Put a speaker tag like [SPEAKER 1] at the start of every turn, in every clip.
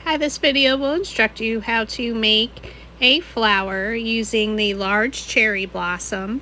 [SPEAKER 1] Hi, this video will instruct you how to make a flower using the large cherry blossom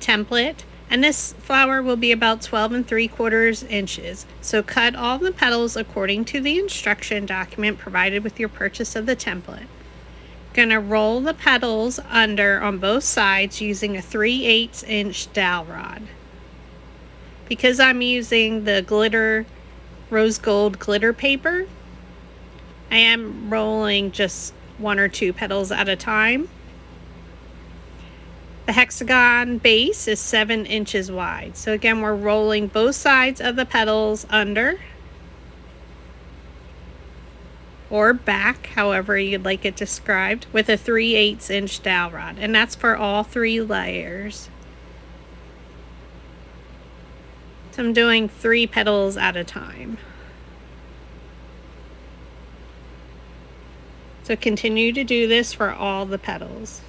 [SPEAKER 1] template. And this flower will be about 12 3/4 inches. So cut all the petals according to the instruction document provided with your purchase of the template. Gonna roll the petals under on both sides using a 3/8 inch dowel rod. Because I'm using the glitter rose gold glitter paper, I am rolling just 1 or 2 petals at a time. The hexagon base is 7 inches wide. So again, we're rolling both sides of the petals under or back, however you'd like it described, with a 3/8 inch dowel rod. And that's for all 3 layers. So I'm doing 3 petals at a time. So continue to do this for all the petals.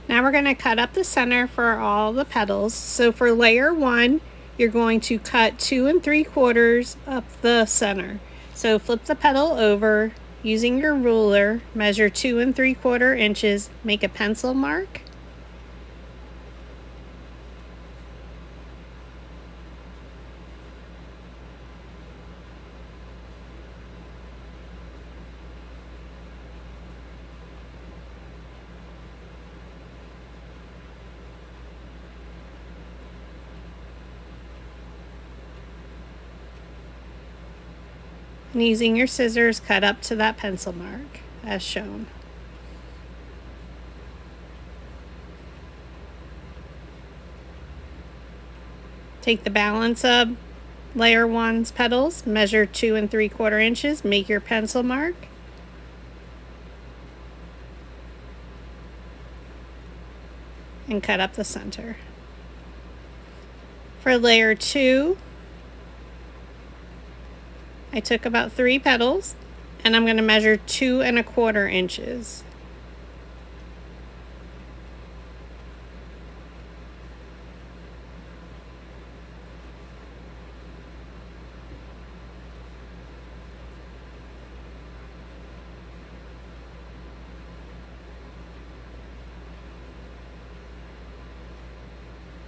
[SPEAKER 1] Now we're going to cut up the center for all the petals. So for layer 1, you're going to cut 2 3/4 up the center. So flip the petal over using your ruler, measure 2 3/4 inches, make a pencil mark. And using your scissors, cut up to that pencil mark as shown. Take the balance of layer 1's petals, measure 2 3/4 inches, make your pencil mark. And cut up the center. For layer 2, I took about 3 petals and I'm going to measure 2 1/4 inches.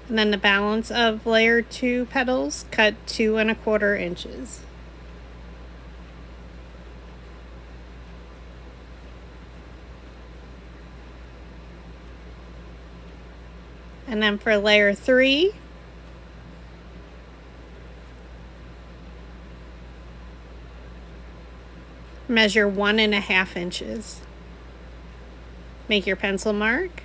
[SPEAKER 1] And then the balance of layer 2 petals, cut 2 1/4 inches. And then for layer 3, measure 1 1/2 inches. Make your pencil mark.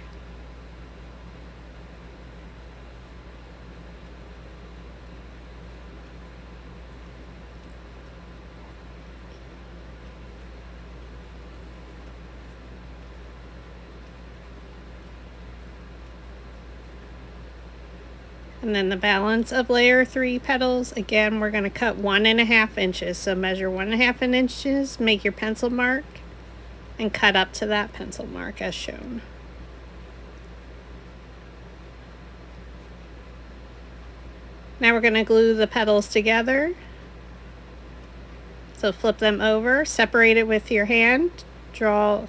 [SPEAKER 1] And then the balance of layer 3 petals, again, we're going to cut 1 1/2 inches. So measure 1 1/2 inches, make your pencil mark, and cut up to that pencil mark as shown. Now we're going to glue the petals together. So flip them over, separate it with your hand, draw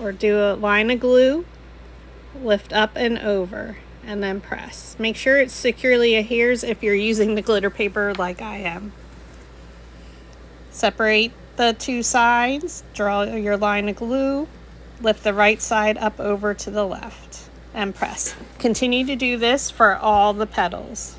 [SPEAKER 1] or do a line of glue, lift up and over, and then press. Make sure it securely adheres if you're using the glitter paper like I am. Separate the 2 sides, draw your line of glue, lift the right side up over to the left, and press. Continue to do this for all the petals.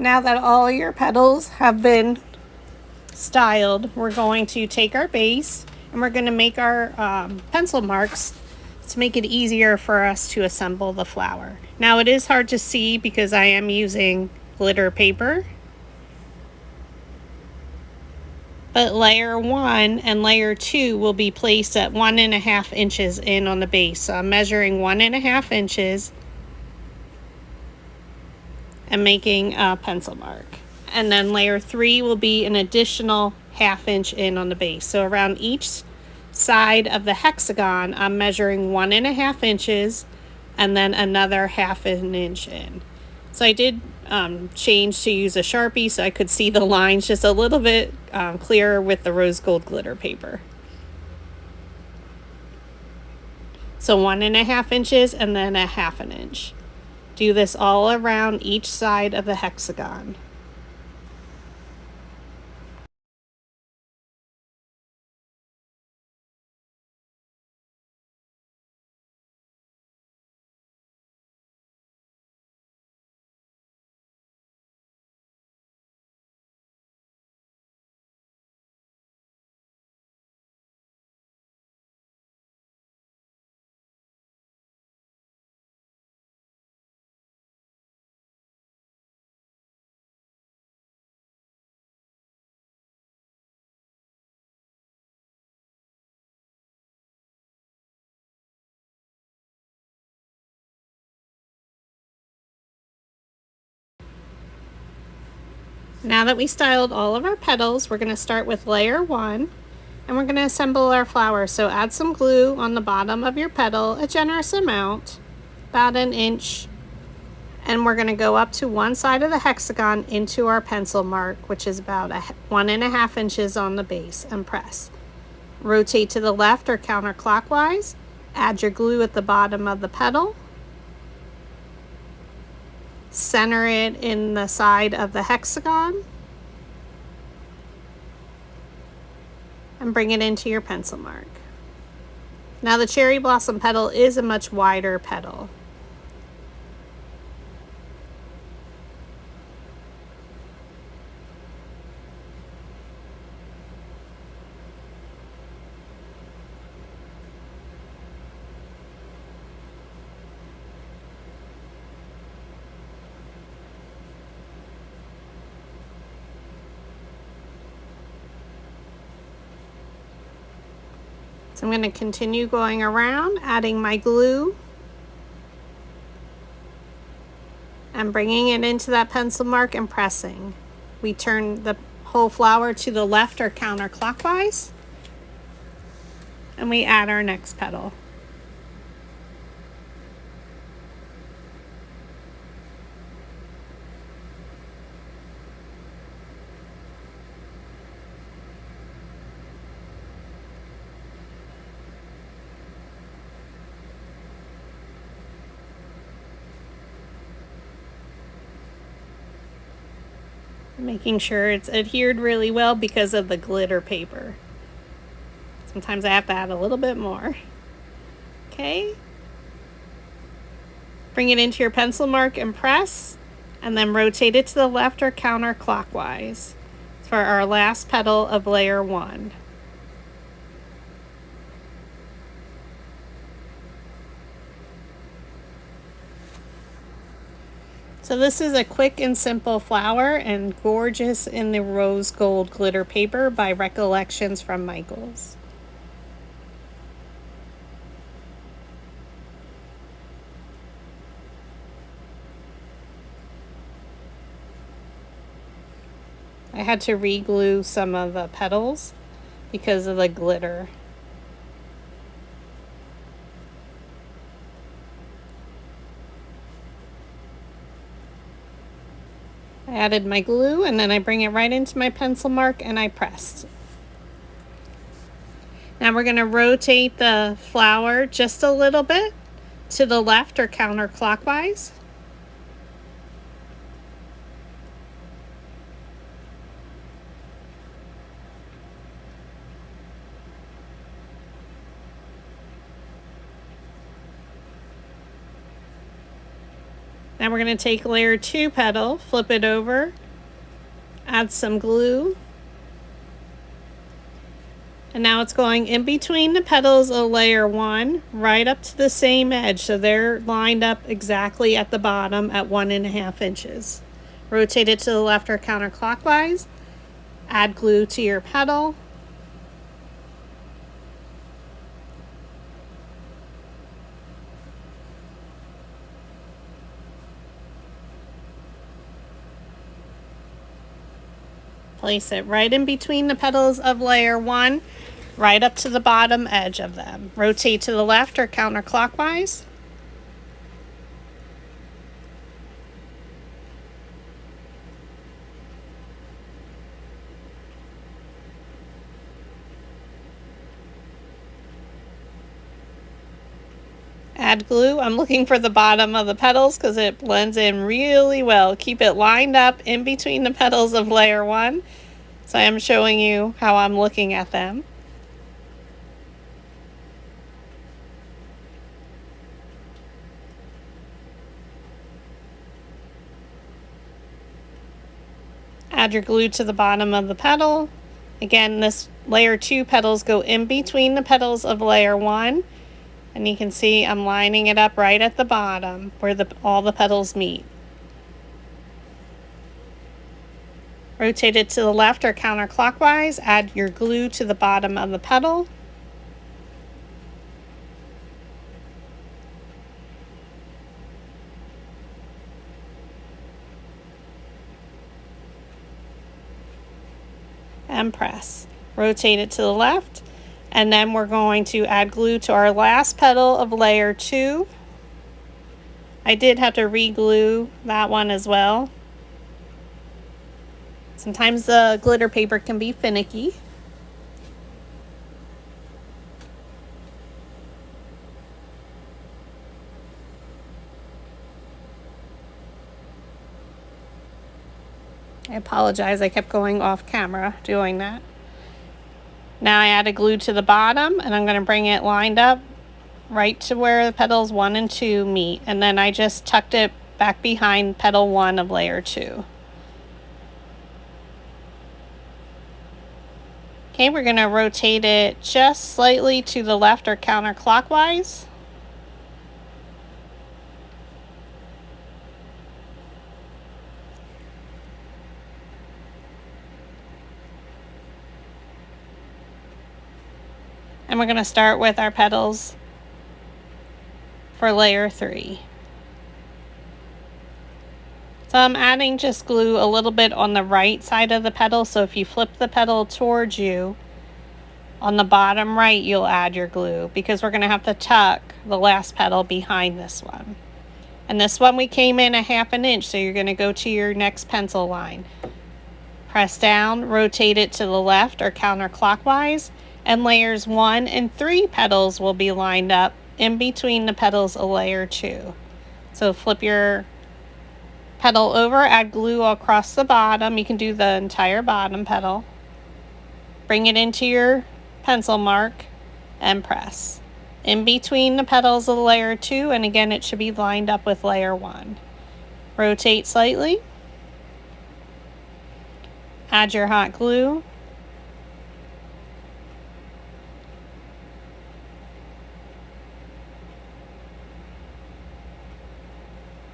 [SPEAKER 1] Now that all your petals have been styled, we're going to take our base and we're going to make our pencil marks to make it easier for us to assemble the flower. Now it is hard to see because I am using glitter paper, but layer 1 and layer 2 will be placed at 1.5 inches in on the base. So I'm measuring 1.5 inches and making a pencil mark. And then layer 3 will be an additional 1/2 inch in on the base. So around each side of the hexagon, I'm measuring 1.5 inches and then another 1/2 inch in. So I did change to use a Sharpie so I could see the lines just a little bit clearer with the rose gold glitter paper. So 1.5 inches and then 1/2 inch. Do this all around each side of the hexagon. Now that we styled all of our petals, we're going to start with layer 1 and we're going to assemble our flower. So add some glue on the bottom of your petal, a generous amount, about 1 inch, and we're going to go up to one side of the hexagon into our pencil mark, which is about 1.5 inches on the base, and press. Rotate to the left or counterclockwise. Add your glue at the bottom of the petal. Center it in the side of the hexagon and bring it into your pencil mark. Now the cherry blossom petal is a much wider petal. So I'm going to continue going around, adding my glue and bringing it into that pencil mark and pressing. We turn the whole flower to the left or counterclockwise, and we add our next petal. Making sure it's adhered really well because of the glitter paper. Sometimes I have to add a little bit more. Okay. Bring it into your pencil mark and press, and then rotate it to the left or counterclockwise for our last petal of layer 1. So this is a quick and simple flower and gorgeous in the rose gold glitter paper by Recollections from Michaels. I had to re-glue some of the petals because of the glitter. I added my glue and then I bring it right into my pencil mark and I pressed. Now we're going to rotate the flower just a little bit to the left or counterclockwise. Now we're going to take layer 2 petal, flip it over, add some glue, and now it's going in between the petals of layer 1 right up to the same edge, so they're lined up exactly at the bottom at 1.5 inches. Rotate it to the left or counterclockwise, add glue to your petal, place it right in between the petals of layer 1, right up to the bottom edge of them. Rotate to the left or counterclockwise. Add glue. I'm looking for the bottom of the petals because it blends in really well. Keep it lined up in between the petals of layer 1. So I am showing you how I'm looking at them. Add your glue to the bottom of the petal. Again, this layer 2 petals go in between the petals of layer 1. And you can see I'm lining it up right at the bottom where all the petals meet. Rotate it to the left or counterclockwise. Add your glue to the bottom of the petal. And press. Rotate it to the left. And then we're going to add glue to our last petal of layer 2. I did have to re-glue that one as well. Sometimes the glitter paper can be finicky. I apologize, I kept going off camera doing that. Now I added glue to the bottom, and I'm going to bring it lined up right to where the petals 1 and 2 meet, and then I just tucked it back behind petal 1 of layer 2. Okay, we're going to rotate it just slightly to the left or counterclockwise. And we're going to start with our petals for layer 3. So I'm adding just glue a little bit on the right side of the petal, so if you flip the petal towards you, on the bottom right you'll add your glue, because we're going to have to tuck the last petal behind this one. And this one we came in 1/2 inch, so you're going to go to your next pencil line. Press down, rotate it to the left or counterclockwise, and layers 1 and 3 petals will be lined up in between the petals of layer 2. So flip your petal over, add glue across the bottom. You can do the entire bottom petal. Bring it into your pencil mark and press. In between the petals of layer 2, and again it should be lined up with layer 1. Rotate slightly. Add your hot glue.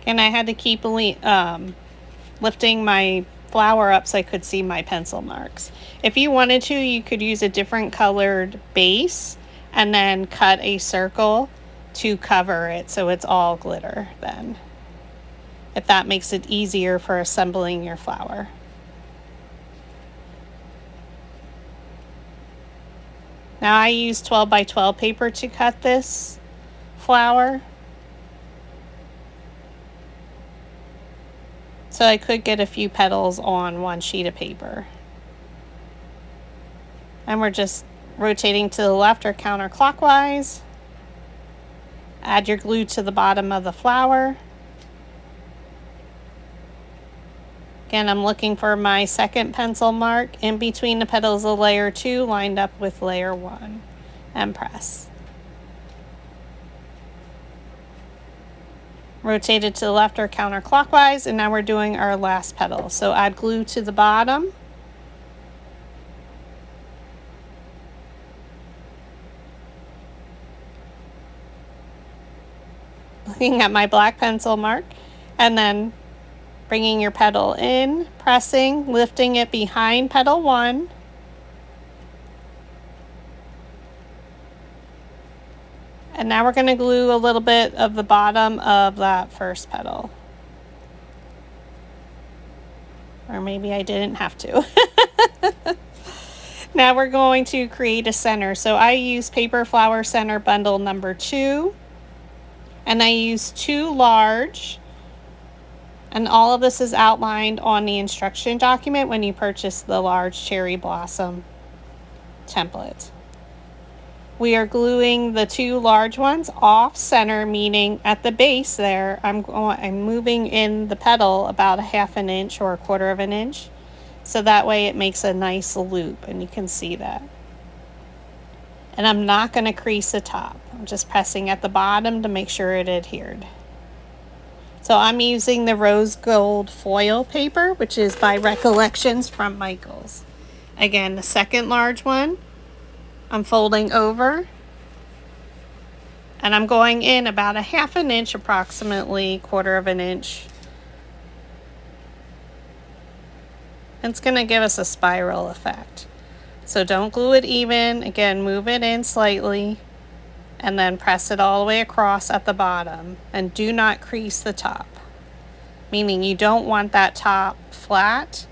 [SPEAKER 1] And I had to keep lifting my flower up so I could see my pencil marks. If you wanted to, you could use a different colored base and then cut a circle to cover it so it's all glitter then, if that makes it easier for assembling your flower. Now I use 12 by 12 paper to cut this flower, so I could get a few petals on one sheet of paper. And we're just rotating to the left or counterclockwise. Add your glue to the bottom of the flower. Again, I'm looking for my second pencil mark in between the petals of layer 2 lined up with layer 1, and press. Rotate it to the left or counterclockwise, and now we're doing our last petal. So add glue to the bottom. Looking at my black pencil mark, and then bringing your petal in, pressing, lifting it behind petal 1. And now we're going to glue a little bit of the bottom of that first petal. Or maybe I didn't have to. Now we're going to create a center. So I use Paper Flower Center bundle number 2. And I use 2 large. And all of this is outlined on the instruction document when you purchase the large cherry blossom template. We are gluing the 2 large ones off center, meaning at the base there, I'm moving in the petal about a 1/2 inch or 1/4 inch. So that way it makes a nice loop, and you can see that. And I'm not going to crease the top. I'm just pressing at the bottom to make sure it adhered. So I'm using the rose gold foil paper, which is by Recollections from Michaels. Again, the second large one, I'm folding over, and I'm going in about a 1/2 inch, approximately 1/4 inch. It's going to give us a spiral effect. So don't glue it even. Again, move it in slightly, and then press it all the way across at the bottom. And do not crease the top, meaning you don't want that top flat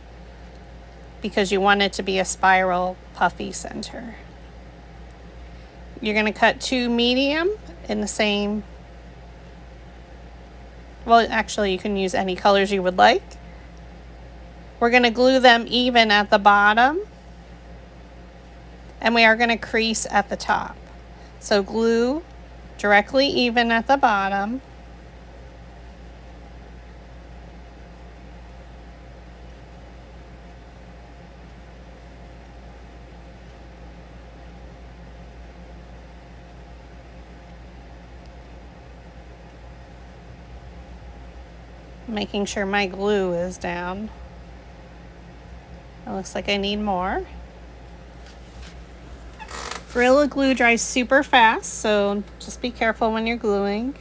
[SPEAKER 1] because you want it to be a spiral, puffy center. You're going to cut 2 medium in the same, well, actually you can use any colors you would like. We're going to glue them even at the bottom, and we are going to crease at the top. So glue directly even at the bottom. Making sure my glue is down. It looks like I need more. Gorilla Glue dries super fast, so just be careful when you're gluing.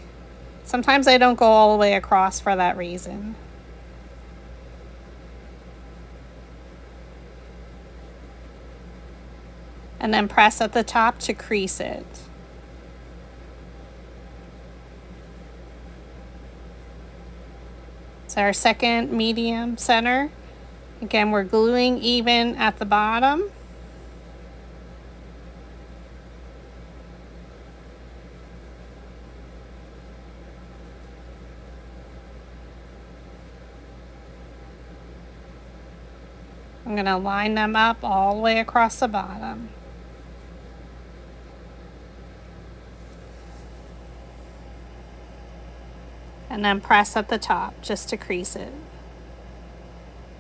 [SPEAKER 1] Sometimes I don't go all the way across for that reason. And then press at the top to crease it. So our second medium center. Again, we're gluing even at the bottom. I'm going to line them up all the way across the bottom. And then press at the top just to crease it.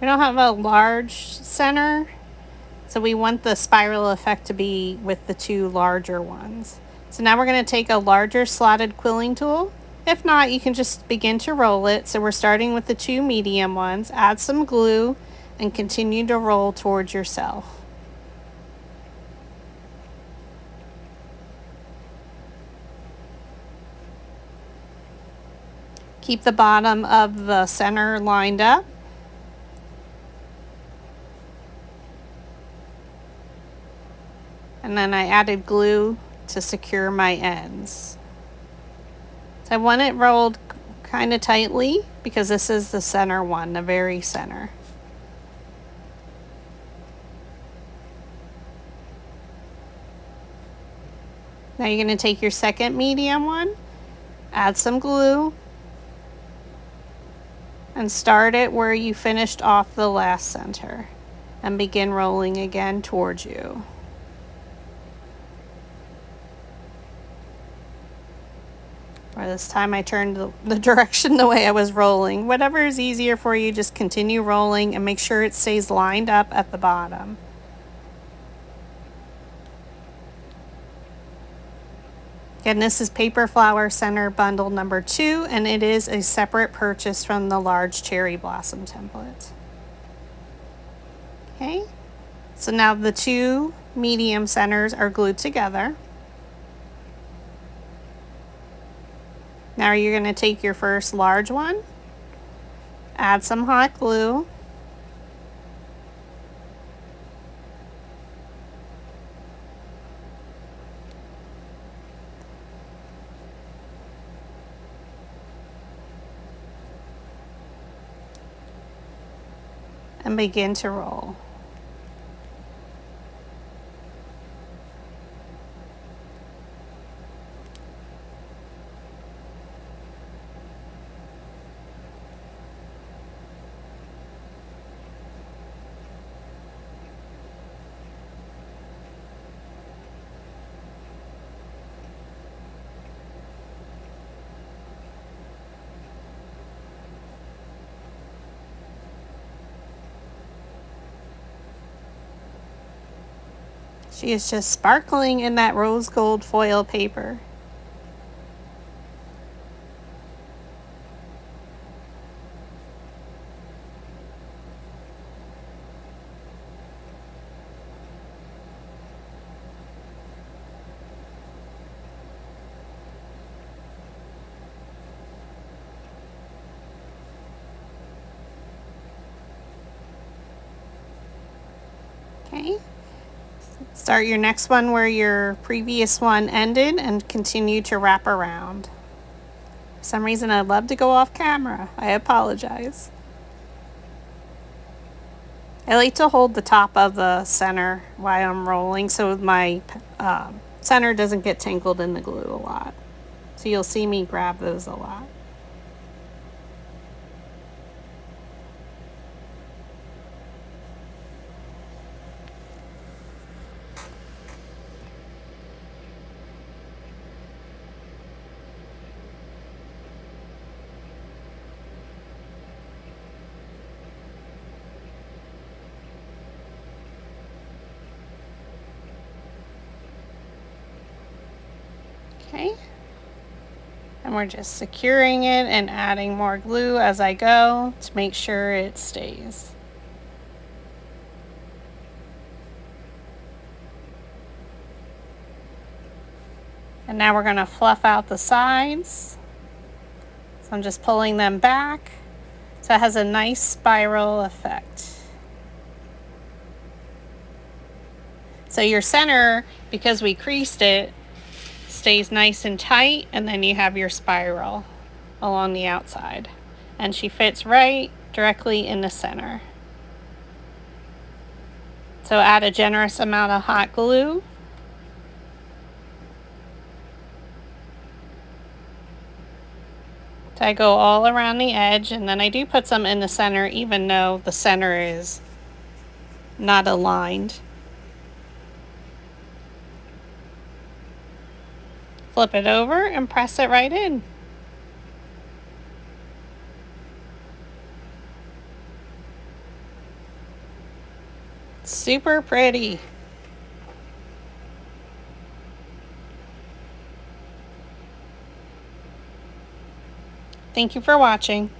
[SPEAKER 1] We don't have a large center, so we want the spiral effect to be with the 2 larger ones. So now we're going to take a larger slotted quilling tool. If not, you can just begin to roll it. So we're starting with the 2 medium ones. Add some glue and continue to roll towards yourself. Keep the bottom of the center lined up. And then I added glue to secure my ends. So I want it rolled kind of tightly because this is the center one, the very center. Now you're going to take your second medium one, add some glue, and start it where you finished off the last center and begin rolling again towards you. Or this time I turned the direction the way I was rolling. Whatever is easier for you, just continue rolling and make sure it stays lined up at the bottom. Again, this is Paper Flower Center bundle number 2, and it is a separate purchase from the large cherry blossom template. Okay, so now the 2 medium centers are glued together. Now you're going to take your first large one, add some hot glue, and begin to roll. She is just sparkling in that rose gold foil paper. Okay. Start your next one where your previous one ended and continue to wrap around. For some reason I love to go off camera. I apologize. I like to hold the top of the center while I'm rolling so my center doesn't get tangled in the glue a lot. So you'll see me grab those a lot. Okay, and we're just securing it and adding more glue as I go to make sure it stays. And now we're going to fluff out the sides. So I'm just pulling them back so it has a nice spiral effect. So your center, because we creased it, stays nice and tight, and then you have your spiral along the outside. And she fits right directly in the center. So add a generous amount of hot glue. So I go all around the edge, and then I do put some in the center even though the center is not aligned. Flip it over and press it right in. Super pretty. Thank you for watching.